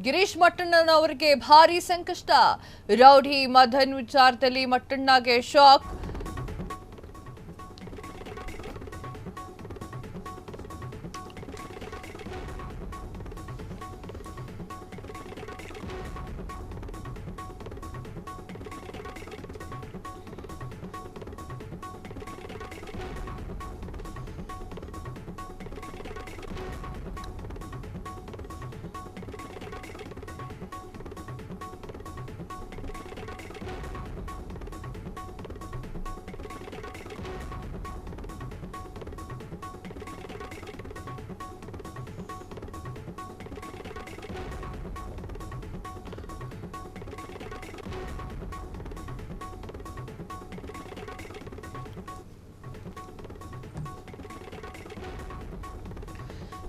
ಗಿರೀಶ್ ಮಟ್ಟಣ್ಣನವರಿಗೆ ಭಾರಿ ಸಂಕಷ್ಟ. ರೌಡಿ ಮದನ್ ವಿಚಾರದಲ್ಲಿ ಮಟ್ಟಣ್ಣಗೆ ಶಾಕ್.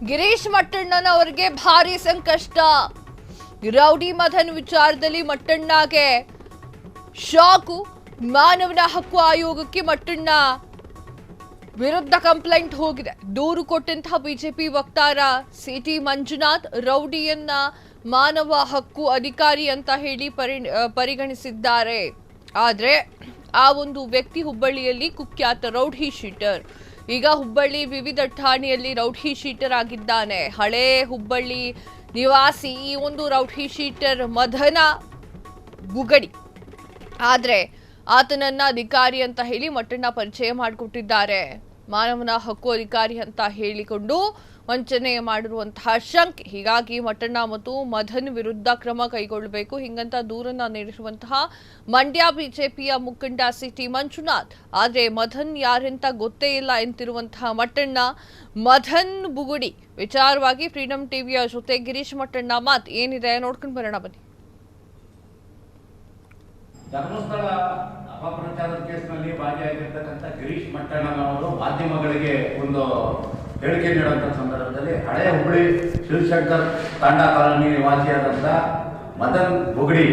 ಗಿರೀಶ್ ಮಟ್ಟಣ್ಣನವರಿಗೆ ಭಾರಿ ಸಂಕಷ್ಟ. ರೌಡಿ ಮದನ್ ವಿಚಾರದಲ್ಲಿ ಮಟ್ಟಣ್ಣಗೆ ಶಾಕು. ಮಾನವ ಹಕ್ಕು ಆಯೋಗಕ್ಕೆ ಮಟ್ಟಣ್ಣ ವಿರುದ್ಧ ಕಂಪ್ಲೇಂಟ್ ಹೋಗಿದೆ. ದೂರು ಕೊಟ್ಟಂತಹ ಬಿಜೆಪಿ ವಕ್ತಾರ ಸಿಟಿ ಮಂಜುನಾಥ್ ರೌಡಿಯನ್ನ ಮಾನವ ಹಕ್ಕು ಅಧಿಕಾರಿ ಅಂತ ಹೇಳಿ ಪರಿಗಣಿಸಿದ್ದಾರೆ. ಆದ್ರೆ ಆ ಒಂದು ವ್ಯಕ್ತಿ ಹುಬ್ಬಳ್ಳಿಯಲ್ಲಿ ಕುಖ್ಯಾತ ರೌಡಿ ಶೀಟರ್. ಈಗ ಹುಬ್ಬಳ್ಳಿ ವಿವಿಧ ಠಾಣೆಯಲ್ಲಿ ರೌಡಿ ಶೀಟರ್ ಆಗಿದ್ದಾನೆ. ಹಳೇ ಹುಬ್ಬಳ್ಳಿ ನಿವಾಸಿ ಈ ಒಂದು ರೌಡಿ ಶೀಟರ್ ಮದನ ಬುಗಡಿ. ಆದ್ರೆ ಆತನನ್ನ ಅಧಿಕಾರಿ ಅಂತ ಹೇಳಿ ಮಟ್ಟಣ್ಣ ಪರಿಚಯ ಮಾಡಿಕೊಟ್ಟಿದ್ದಾರೆ. ಮಾನವನ ಹಕ್ಕು ಅಧಿಕಾರಿ ಅಂತ ಹೇಳಿಕೊಂಡು ವಂಚನೆ ಮಾಡಿರುವಂತಹ ಶಂಕೆ. ಹೀಗಾಗಿ ಮಟ್ಟಣ್ಣ ಮತ್ತು ಮದನ್ ವಿರುದ್ಧ ಕ್ರಮ ಕೈಗೊಳ್ಳಬೇಕು ಹಿಂಗಂತ ದೂರನ್ನ ನೀಡಿರುವಂತಹ ಮಂಡ್ಯ ಬಿಜೆಪಿಯ ಮುಖಂಡ ಸಿಟಿ ಮಂಜುನಾಥ್. ಆದ್ರೆ ಮದನ್ ಯಾರೆಂತ ಗೊತ್ತೇ ಇಲ್ಲ ಎಂತಿರುವಂತಹ ಮಟ್ಟಣ್ಣ ಮದನ್ ಬುಗುಡಿ ವಿಚಾರವಾಗಿ ಫ್ರೀಡಂ ಟಿವಿಯ ಜೊತೆ ಗಿರೀಶ್ ಮಟ್ಟಣ್ಣ ಮಾತ್ ಏನಿದೆ ನೋಡ್ಕೊಂಡು ಬರೋಣ ಬನ್ನಿ. ಧರ್ಮಸ್ಥಳ ಅಪಪ್ರಚಾರದ ಕೇಸ್ನಲ್ಲಿ ಭಾಗಿಯಾಗಿರ್ತಕ್ಕಂಥ ಗಿರೀಶ್ ಮಟ್ಟಣ್ಣನವರು ಮಾಧ್ಯಮಗಳಿಗೆ ಒಂದು ಹೇಳಿಕೆ ನೀಡುವಂಥ ಸಂದರ್ಭದಲ್ಲಿ ಹಳೆ ಹುಬ್ಬಳ್ಳಿ ಶಿವಶಂಕರ್ ತಾಂಡಾ ಕಾಲೋನಿ ನಿವಾಸಿಯಾದಂಥ ಮದನ್ ಬುಗಡಿ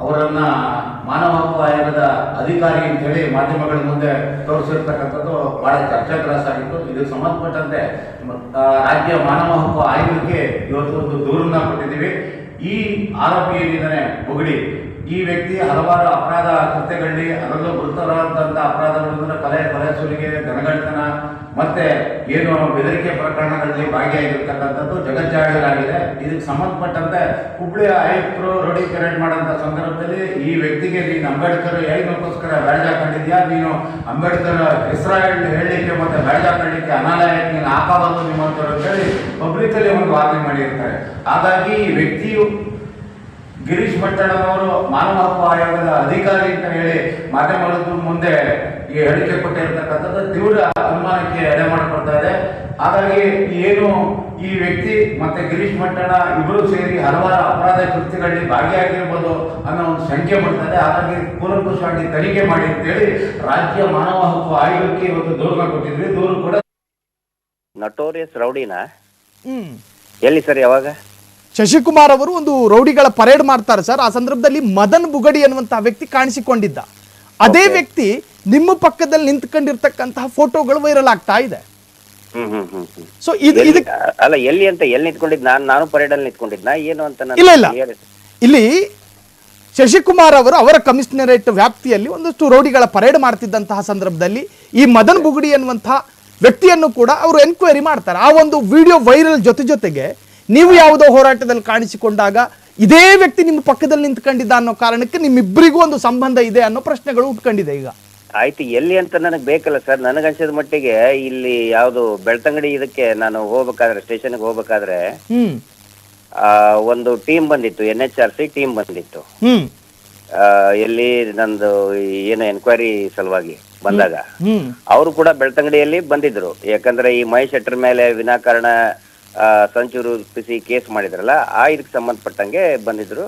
ಅವರನ್ನ ಮಾನವ ಹಕ್ಕು ಆಯೋಗದ ಅಧಿಕಾರಿ ಅಂತ ಹೇಳಿ ಮಾಧ್ಯಮಗಳ ಮುಂದೆ ತೋರಿಸಿರ್ತಕ್ಕಂಥದ್ದು ಬಹಳ ಚರ್ಚಾಗ್ರಾಸಾಗಿತ್ತು. ಇದಕ್ಕೆ ಸಂಬಂಧಪಟ್ಟಂತೆ ರಾಜ್ಯ ಮಾನವ ಹಕ್ಕು ಆಯೋಗಕ್ಕೆ ಇವತ್ತು ಒಂದು ದೂರನ್ನ ಕೊಟ್ಟಿದ್ದೀವಿ. ಈ ಆರೋಪಿ ಏನಿದ್ದಾನೆ ಬುಗಡಿ, ಈ ವ್ಯಕ್ತಿ ಹಲವಾರು ಅಪರಾಧ ಕೃತ್ಯಗಳಲ್ಲಿ ಅದರಲ್ಲೂ ಗುರುತರವಾದಂಥ ಅಪರಾಧಗಳು ಕೊಲೆ ಸುಲಿಗೆ ಧನಗಳ್ಳತನ ಮತ್ತೆ ಏನು ಬೆದರಿಕೆ ಪ್ರಕರಣಗಳಲ್ಲಿ ಭಾಗಿಯಾಗಿರ್ತಕ್ಕಂಥದ್ದು ಜಗಜ್ಜಾಹೀರಾಗಿದೆ. ಇದಕ್ಕೆ ಸಂಬಂಧಪಟ್ಟಂತೆ ಹುಬ್ಬಳ್ಳಿಯ ಆಯುಕ್ತರು ರೋಡಿ ಪೆರೇಡ್ ಮಾಡೋಂಥ ಸಂದರ್ಭದಲ್ಲಿ ಈ ವ್ಯಕ್ತಿಗೆ ನೀನು ಅಂಬೇಡ್ಕರ್ ಏನಕ್ಕೋಸ್ಕರ ಬ್ಯಾಡ್ಜ್ ಹಾಕೊಂಡಿದ್ಯಾ, ನೀನು ಅಂಬೇಡ್ಕರ್ ಹೆಸರು ಹೇಳಲಿಕ್ಕೆ ಮತ್ತೆ ಬ್ಯಾಡ್ಜ್ ಹಾಕೊಳ್ಳಿಕ್ಕೆ ಅನಾಲಯಕ್ಕೆ ನೀನು ಹಾಕಬಾರದು ನಿಮ್ಮಂಥವ್ರು ಅಂತೇಳಿ ಪಬ್ಲಿಕಲ್ಲಿ ಒಂದು ವಾರ್ನಿಂಗ್ ಮಾಡಿರ್ತಾರೆ. ಹಾಗಾಗಿ ಈ ವ್ಯಕ್ತಿಯು ಗಿರೀಶ್ ಮಟ್ಟಣ್ಣನವರು ಮಾನವ ಹಕ್ಕು ಆಯೋಗದ ಅಧಿಕಾರಿ ಅಂತ ಹೇಳಿ ಮಾಧ್ಯಮಗಳ ಮುಂದೆ ಈ ಹೇಳಿಕೆ ಕೊಟ್ಟಿರ್ತಕ್ಕಂಥದ್ದು ತೀವ್ರ ಅನುಮಾನಕ್ಕೆ ಎಡೆ ಮಾಡಿಕೊಡ್ತಾ ಇದೆ. ಹಾಗಾಗಿ ಏನು ಈ ವ್ಯಕ್ತಿ ಮತ್ತೆ ಗಿರೀಶ್ ಮಟ್ಟಣ್ಣ ಇಬ್ಬರು ಸೇರಿ ಹಲವಾರು ಅಪರಾಧ ಕೃತ್ಯಗಳಲ್ಲಿ ಭಾಗಿಯಾಗಿರ್ಬೋದು ಅನ್ನೋ ಒಂದು ಶಂಕೆ ಮಾಡ್ತದೆ. ಹಾಗಾಗಿ ಕೂಲಂಕುಷವಾಗಿ ತನಿಖೆ ಮಾಡಿ ಅಂತೇಳಿ ರಾಜ್ಯ ಮಾನವ ಹಕ್ಕು ಆಯೋಗಕ್ಕೆ ಇವತ್ತು ದೂರನ್ನ ಕೊಟ್ಟಿದ್ವಿ. ದೂರು ಕೂಡ ನಟೋರಿಯಸ್ ರೌಡಿನ ಎಲ್ಲಿ ಸರ್ ಯಾವಾಗ ಶಶಿಕುಮಾರ್ ಅವರು ಒಂದು ರೌಡಿಗಳ ಪರೇಡ್ ಮಾಡ್ತಾರೆ ಸರ್. ಆ ಸಂದರ್ಭದಲ್ಲಿ ಮದನ್ ಬುಗಡಿ ಅನ್ನುವಂತಹ ವ್ಯಕ್ತಿ ಕಾಣಿಸಿಕೊಂಡಿದ್ದ. ಅದೇ ವ್ಯಕ್ತಿ ನಿಮ್ಮ ಪಕ್ಕದಲ್ಲಿ ನಿಂತ್ಕೊಂಡಿರ್ತಕ್ಕಂತಹ ಫೋಟೋಗಳು ವೈರಲ್ ಆಗ್ತಾ ಇದೆ. ಸೊ ಅಲ್ಲ ಎಲ್ಲಿ ಅಂತ ಎಲ್ಲಿ ನಿಂತ್ಕೊಂಡಿದ್ ನಾನು ಪರೇಡ್ ಅಲ್ಲಿ ನಿಂತ್ಕೊಂಡಿದ್ನ ಏನು ಅಂತ ಇಲ್ಲ ಇಲ್ಲ, ಇಲ್ಲಿ ಶಶಿಕುಮಾರ್ ಅವರು ಅವರ ಕಮಿಷನರೇಟ್ ವ್ಯಾಪ್ತಿಯಲ್ಲಿ ಒಂದಷ್ಟು ರೌಡಿಗಳ ಪರೇಡ್ ಮಾಡ್ತಿದ್ದಂತಹ ಸಂದರ್ಭದಲ್ಲಿ ಈ ಮದನ್ ಬುಗಡಿ ಅನ್ನುವಂತಹ ವ್ಯಕ್ತಿಯನ್ನು ಕೂಡ ಅವರು ಎನ್ಕ್ವೈರಿ ಮಾಡ್ತಾರೆ. ಆ ಒಂದು ವಿಡಿಯೋ ವೈರಲ್ ಜೊತೆಗೆ ನೀವು ಯಾವುದೋ ಹೋರಾಟದಲ್ಲಿ ಕಾಣಿಸಿಕೊಂಡಾಗ ಇದೇ ವ್ಯಕ್ತಿ ನಿಮ್ಮ ಪಕ್ಕದಲ್ಲಿ ನಿಂತ್ಕೊಂಡಿದ್ದ ಅನ್ನೋ ಕಾರಣಕ್ಕೆ ನಿಮ್ಮಿಬ್ಬರಿಗೂ ಒಂದು ಸಂಬಂಧ ಇದೆ ಅನ್ನೋ ಪ್ರಶ್ನೆಗಳು ಉಟ್ಕೊಂಡಿದೆ. ಈಗ ಆಯ್ತು ಎಲ್ಲಿ ಅಂತ ನನಗೆ ಬೇಕಲ್ಲ ಸರ್. ನನಗನ್ಸಿದ ಮಟ್ಟಿಗೆ ಇಲ್ಲಿ ಯಾವ್ದು ಬೆಳ್ತಂಗಡಿ ಇದಕ್ಕೆ ನಾನು ಹೋಗ್ಬೇಕಾದ್ರೆ ಸ್ಟೇಷನ್ಗೆ ಹೋಗ್ಬೇಕಾದ್ರೆ ಒಂದು ಟೀಮ್ ಬಂದಿತ್ತು, NHRC ಟೀಮ್ ಬಂದಿತ್ತು. ಎಲ್ಲಿ ನಂದು ಏನು ಎನ್ಕ್ವೈರಿ ಸಲುವಾಗಿ ಬಂದಾಗ ಅವರು ಕೂಡ ಬೆಳ್ತಂಗಡಿಯಲ್ಲಿ ಬಂದಿದ್ರು. ಯಾಕಂದ್ರೆ ಈ ಮಹೇಶ್ ಶೆಟ್ಟರ್ ಮೇಲೆ ವಿನಾಕಾರಣ ಸಂಚು ರೂಪಿಸಿ ಕೇಸ್ ಮಾಡಿದ್ರಲ್ಲ, ಆ ಇದಕ್ಕೆ ಸಂಬಂಧಪಟ್ಟಂಗೆ ಬಂದಿದ್ರು.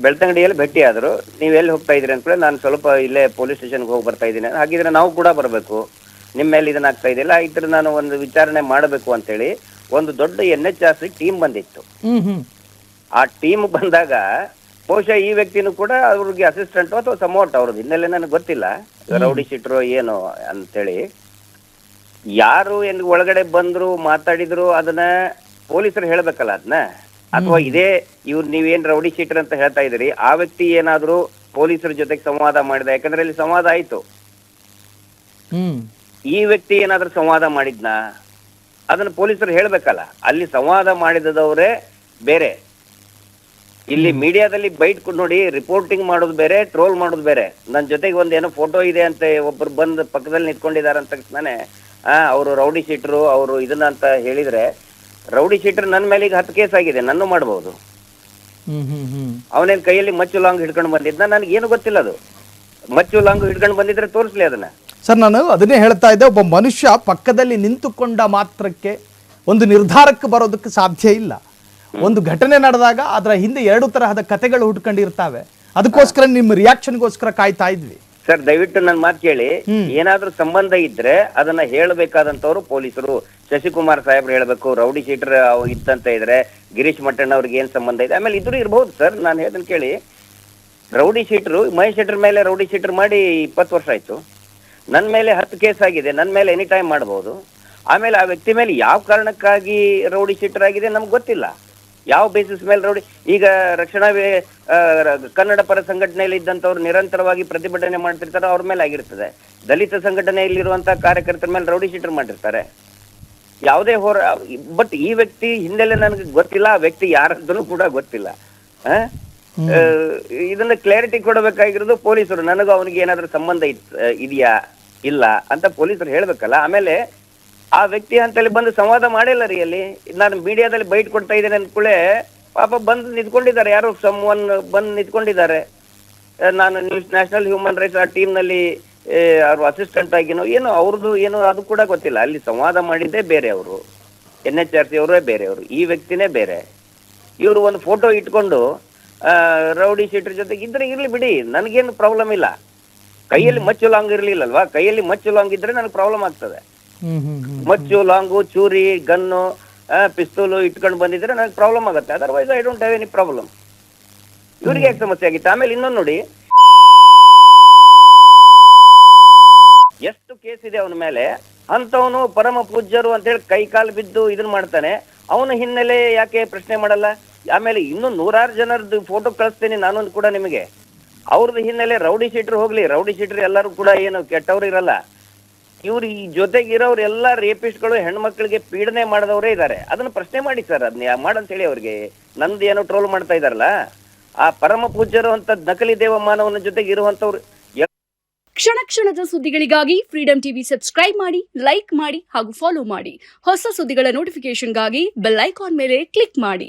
ಬೆಳ್ತಂಗಡಿಯಲ್ಲಿ ಭೇಟಿ ಆದ್ರು. ನೀವು ಎಲ್ಲಿ ಹೋಗ್ತಾ ಇದ್ರಿ ಅಂತ ನಾನು ಸ್ವಲ್ಪ ಇಲ್ಲೇ ಪೊಲೀಸ್ ಸ್ಟೇಷನ್ಗೆ ಹೋಗಿ ಬರ್ತಾ ಇದ್ದೀನಿ. ಹಾಗಿದ್ರೆ ನಾವು ಕೂಡ ಬರಬೇಕು, ನಿಮ್ಮ ಮೇಲೆ ಇದನ್ನ ಆಗ್ತಾ ಇದೆಯಲ್ಲ, ಇದ್ರ ನಾನು ಒಂದು ವಿಚಾರಣೆ ಮಾಡಬೇಕು ಅಂತೇಳಿ ಒಂದು ದೊಡ್ಡ NHRC ಟೀಮ್ ಬಂದಿತ್ತು. ಆ ಟೀಮ್ ಬಂದಾಗ ಬಹುಶಃ ಈ ವ್ಯಕ್ತಿನೂ ಕೂಡ ಅವ್ರಿಗೆ ಅಸಿಸ್ಟೆಂಟ್ ಅಥವಾ ಸಮೋಟ್ ಅವ್ರದ್ದು ಹಿನ್ನೆಲೆ ನನಗೆ ಗೊತ್ತಿಲ್ಲ, ರೌಡಿ ಶೀಟ್ರು ಏನು ಅಂತೇಳಿ. ಯಾರು ಎಲ್ಲಿ ಒಳಗಡೆ ಬಂದ್ರು ಮಾತಾಡಿದ್ರು ಅದನ್ನ ಪೊಲೀಸರು ಹೇಳ್ಬೇಕಲ್ಲ. ಅದನ್ನ ಅಥವಾ ಇದೇ ಇವ್ರು ನೀವೇನ್ ರೌಡಿ ಶೀಟರ್ ಅಂತ ಹೇಳ್ತಾ ಇದ್ದೀರಿ, ಆ ವ್ಯಕ್ತಿ ಏನಾದ್ರೂ ಪೊಲೀಸರ ಜೊತೆಗೆ ಸಂವಾದ ಮಾಡಿದ? ಯಾಕಂದ್ರೆ ಇಲ್ಲಿ ಸಂವಾದ ಆಯ್ತು. ಈ ವ್ಯಕ್ತಿ ಏನಾದ್ರೂ ಸಂವಾದ ಮಾಡಿದ್ನಾ? ಅದನ್ನ ಪೊಲೀಸರು ಹೇಳ್ಬೇಕಲ್ಲ. ಅಲ್ಲಿ ಸಂವಾದ ಮಾಡಿದವರೇ ಬೇರೆ, ಇಲ್ಲಿ ಮೀಡಿಯಾದಲ್ಲಿ ಬೈಟ್ ನೋಡಿ ರಿಪೋರ್ಟಿಂಗ್ ಮಾಡೋದು ಬೇರೆ, ಟ್ರೋಲ್ ಮಾಡೋದು ಬೇರೆ. ನನ್ನ ಜೊತೆಗೆ ಒಂದೇನೋ ಫೋಟೋ ಇದೆ ಅಂತ ಒಬ್ರು ಬಂದು ಪಕ್ಕದಲ್ಲಿ ನಿಂತ್ಕೊಂಡಿದ್ದಾರೆ ಅಂತ ತಕ್ಷಣ ಅವರು ರೌಡಿ ಶೀಟರು ಅವರು ಇದನ್ನ ಅಂತ ಹೇಳಿದ್ರೆ, ರೌಡಿ ಶೀಟರ್ ನನ್ನ ಮೇಲೆ ಈಗ 10 ಕೇಸ್ ಆಗಿದೆ, ನನ್ನ ಮಾಡಬಹುದು. ಅವನೇನ್ ಕೈಯಲ್ಲಿ ಮಚ್ಚು ಲಾಂಗ್ ಹಿಡ್ಕೊಂಡು ಬಂದಿದ್ನ? ನನಗೆ ಏನು ಗೊತ್ತಿಲ್ಲ. ಅದು ಮಚ್ಚು ಲಾಂಗ್ ಹಿಡ್ಕೊಂಡು ಬಂದಿದ್ರೆ ತೋರಿಸ್ಲಿ ಅದನ್ನ. ಸರ್, ನಾನು ಅದನ್ನೇ ಹೇಳ್ತಾ ಇದ್ದೆ, ಒಬ್ಬ ಮನುಷ್ಯ ಪಕ್ಕದಲ್ಲಿ ನಿಂತುಕೊಂಡ ಮಾತ್ರಕ್ಕೆ ಒಂದು ನಿರ್ಧಾರಕ್ಕೆ ಬರೋದಕ್ಕೆ ಸಾಧ್ಯ ಇಲ್ಲ. ಒಂದು ಘಟನೆ ನಡೆದಾಗ ಅದರ ಹಿಂದೆ 2 ತರಹದ ಕಥೆಗಳು ಹುಟ್ಕೊಂಡಿರ್ತಾವೆ. ಅದಕ್ಕೋಸ್ಕರ ನಿಮ್ಮ ರಿಯಾಕ್ಷನ್ಗೋಸ್ಕರ ಕಾಯ್ತಾ ಇದ್ವಿ. ಸರ್, ದಯವಿಟ್ಟು ನನ್ನ ಮಾತು ಕೇಳಿ. ಏನಾದ್ರೂ ಸಂಬಂಧ ಇದ್ರೆ ಅದನ್ನ ಹೇಳಬೇಕಾದಂತವ್ರು ಪೊಲೀಸರು. ಶಶಿಕುಮಾರ್ ಸಾಹೇಬ್ರು ಹೇಳ್ಬೇಕು. ರೌಡಿ ಶೀಟರ್ ಇತ್ತಂತ ಇದ್ರೆ ಗಿರೀಶ್ ಮಟ್ಟಣ್ಣ ಅವ್ರಿಗೆ ಏನ್ ಸಂಬಂಧ ಇದೆ? ಆಮೇಲೆ ಇದ್ರು ಇರ್ಬಹುದು ಸರ್. ನಾನು ಹೇಳ್ದನ್ ಕೇಳಿ, ರೌಡಿ ಶೀಟರು ಮಹೇಶ್ ಶೆಟ್ಟರ್ ಮೇಲೆ ರೌಡಿ ಶೀಟರ್ ಮಾಡಿ 20 ವರ್ಷ ಆಯ್ತು. ನನ್ನ ಮೇಲೆ 10 ಕೇಸ್ ಆಗಿದೆ. ನನ್ನ ಮೇಲೆ ಎನಿ ಟೈಮ್ ಮಾಡಬಹುದು. ಆಮೇಲೆ ಆ ವ್ಯಕ್ತಿ ಮೇಲೆ ಯಾವ ಕಾರಣಕ್ಕಾಗಿ ರೌಡಿ ಶೀಟರ್ ಆಗಿದೆ ನಮ್ಗೆ ಗೊತ್ತಿಲ್ಲ. ಯಾವ ಬೇಸಿಸ್ ಮೇಲೆ ರೌಡಿ? ಈಗ ರಕ್ಷಣಾ ಕನ್ನಡ ಪರ ಸಂಘಟನೆಯಲ್ಲಿ ಇದ್ದಂಥವ್ರು ನಿರಂತರವಾಗಿ ಪ್ರತಿಭಟನೆ ಮಾಡ್ತಿರ್ತಾರೆ, ಅವ್ರ ಮೇಲೆ ಆಗಿರ್ತದೆ. ದಲಿತ ಸಂಘಟನೆಯಲ್ಲಿರುವಂತಹ ಕಾರ್ಯಕರ್ತರ ಮೇಲೆ ರೌಡಿ ಶೀಟರ್ ಮಾಡಿರ್ತಾರೆ. ಯಾವುದೇ ಬಟ್ ಈ ವ್ಯಕ್ತಿ ಹಿನ್ನೆಲೆ ನನಗೆ ಗೊತ್ತಿಲ್ಲ, ಆ ವ್ಯಕ್ತಿ ಯಾರದ್ದೂ ಕೂಡ ಗೊತ್ತಿಲ್ಲ. ಇದನ್ನ ಕ್ಲಾರಿಟಿ ಕೊಡಬೇಕಾಗಿರೋದು ಪೊಲೀಸರು. ನನಗೂ ಅವನಿಗೆ ಏನಾದ್ರೂ ಸಂಬಂಧ ಇದೆಯಾ ಇಲ್ಲ ಅಂತ ಪೊಲೀಸರು ಹೇಳ್ಬೇಕಲ್ಲ. ಆಮೇಲೆ ಆ ವ್ಯಕ್ತಿ ಅಂತಲ್ಲಿ ಬಂದು ಸಂವಾದ ಮಾಡಿಲ್ಲ ರೀ. ಅಲ್ಲಿ ನಾನು ಮೀಡಿಯಾದಲ್ಲಿ ಬೈಟ್ ಕೊಡ್ತಾ ಇದ್ದೇನೆ ಅಂದ್ಕೂಳೆ ಪಾಪ ಬಂದು ನಿಂತ್ಕೊಂಡಿದ್ದಾರೆ, ಯಾರು ಸಮ್ವನ್ ಬಂದು ನಿಂತ್ಕೊಂಡಿದ್ದಾರೆ. ನಾನು ನ್ಯಾಷನಲ್ ಹ್ಯೂಮನ್ ರೈಟ್ಸ್ ಆ ಟೀಮ್ ನಲ್ಲಿ ಅವ್ರು ಅಸಿಸ್ಟೆಂಟ್ ಆಗಿನೋ ಏನೋ ಅವ್ರದ್ದು ಏನೋ ಅದು ಕೂಡ ಗೊತ್ತಿಲ್ಲ. ಅಲ್ಲಿ ಸಂವಾದ ಮಾಡಿದ್ದೇ ಬೇರೆ, ಅವರು NHRC ಅವರೇ ಬೇರೆಯವರು, ಈ ವ್ಯಕ್ತಿನೇ ಬೇರೆ. ಇವರು ಒಂದು ಫೋಟೋ ಇಟ್ಕೊಂಡು ರೌಡಿ ಶೀಟರ್ ಜೊತೆಗೆ ಇದ್ರೆ ಇರ್ಲಿ ಬಿಡಿ, ನನಗೇನು ಪ್ರಾಬ್ಲಮ್ ಇಲ್ಲ. ಕೈಯಲ್ಲಿ ಮಚ್ಚು ಲಾಂಗ್ ಇರ್ಲಿಲ್ಲಲ್ವಾ? ಕೈಯಲ್ಲಿ ಮಚ್ಚು ಲಾಂಗ್ ಇದ್ರೆ ನನಗೆ ಪ್ರಾಬ್ಲಮ್ ಆಗ್ತದೆ. ಮಚ್ಚು ಲಾಂಗು, ಚೂರಿ, ಗನ್ನು, ಪಿಸ್ತೂಲು ಇಟ್ಕೊಂಡು ಬಂದಿದ್ರೆ ನನಗೆ ಪ್ರಾಬ್ಲಮ್ ಆಗುತ್ತೆ. Otherwise I don't have any problem. ಇವ್ರಿಗೆ ಯಾಕೆ ಸಮಸ್ಯೆ ಆಗಿತ್ತು? ಆಮೇಲೆ ಇನ್ನೊಂದು ನೋಡಿ, ಎಷ್ಟು ಕೇಸ್ ಇದೆ ಅವನ ಮೇಲೆ. ಅಂತವನು ಪರಮ ಪೂಜ್ಯರು ಅಂತ ಹೇಳಿ ಕೈ ಕಾಲು ಬಿದ್ದು ಇದನ್ನ ಮಾಡ್ತಾನೆ. ಅವನ ಹಿನ್ನೆಲೆ ಯಾಕೆ ಪ್ರಶ್ನೆ ಮಾಡಲ್ಲ? ಆಮೇಲೆ ಇನ್ನೂ 100 ಜನರದ್ದು ಫೋಟೋ ಕಳಿಸ್ತೇನೆ ನಾನು ಕೂಡ ನಿಮಗೆ. ಅವ್ರದ್ದು ಹಿನ್ನೆಲೆ ರೌಡಿ ಶೀಟರ್ ಹೋಗ್ಲಿ, ರೌಡಿ ಶೀಟರ್ ಎಲ್ಲರೂ ಕೂಡ ಏನು ಕೆಟ್ಟವ್ರು ಇರಲ್ಲ. ಇವ್ರು ಈ ಜೊತೆಗಿರೋರು ಎಲ್ಲ ರೇಪಿಸ್ಟ್ಗಳು, ಹೆಣ್ಮಕ್ಳಿಗೆ ಪೀಡನೆ ಮಾಡಿದವರೇ ಇದ್ದಾರೆ. ಅದನ್ನ ಪ್ರಶ್ನೆ ಮಾಡಿ ಸರ್, ಅದನ್ನ ಮಾಡಂತ ಹೇಳಿ ಅವ್ರಿಗೆ. ನಂದು ಏನೋ ಟ್ರೋಲ್ ಮಾಡ್ತಾ ಇದಾರಲ್ಲ, ಆ ಪರಮ ಪೂಜ್ಯರು ಅಂತ ನಕಲಿ ದೇವಮಾನವನ ಜೊತೆಗೆ ಇರುವಂತವ್ರು. ಕ್ಷಣ ಕ್ಷಣದ ಸುದ್ದಿಗಳಿಗಾಗಿ ಫ್ರೀಡಂ ಟಿವಿ ಸಬ್ಸ್ಕ್ರೈಬ್ ಮಾಡಿ, ಲೈಕ್ ಮಾಡಿ ಹಾಗೂ ಫಾಲೋ ಮಾಡಿ. ಹೊಸ ಸುದ್ದಿಗಳ ನೋಟಿಫಿಕೇಶನ್ಗಾಗಿ ಬೆಲ್ ಐಕಾನ್ ಮೇಲೆ ಕ್ಲಿಕ್ ಮಾಡಿ.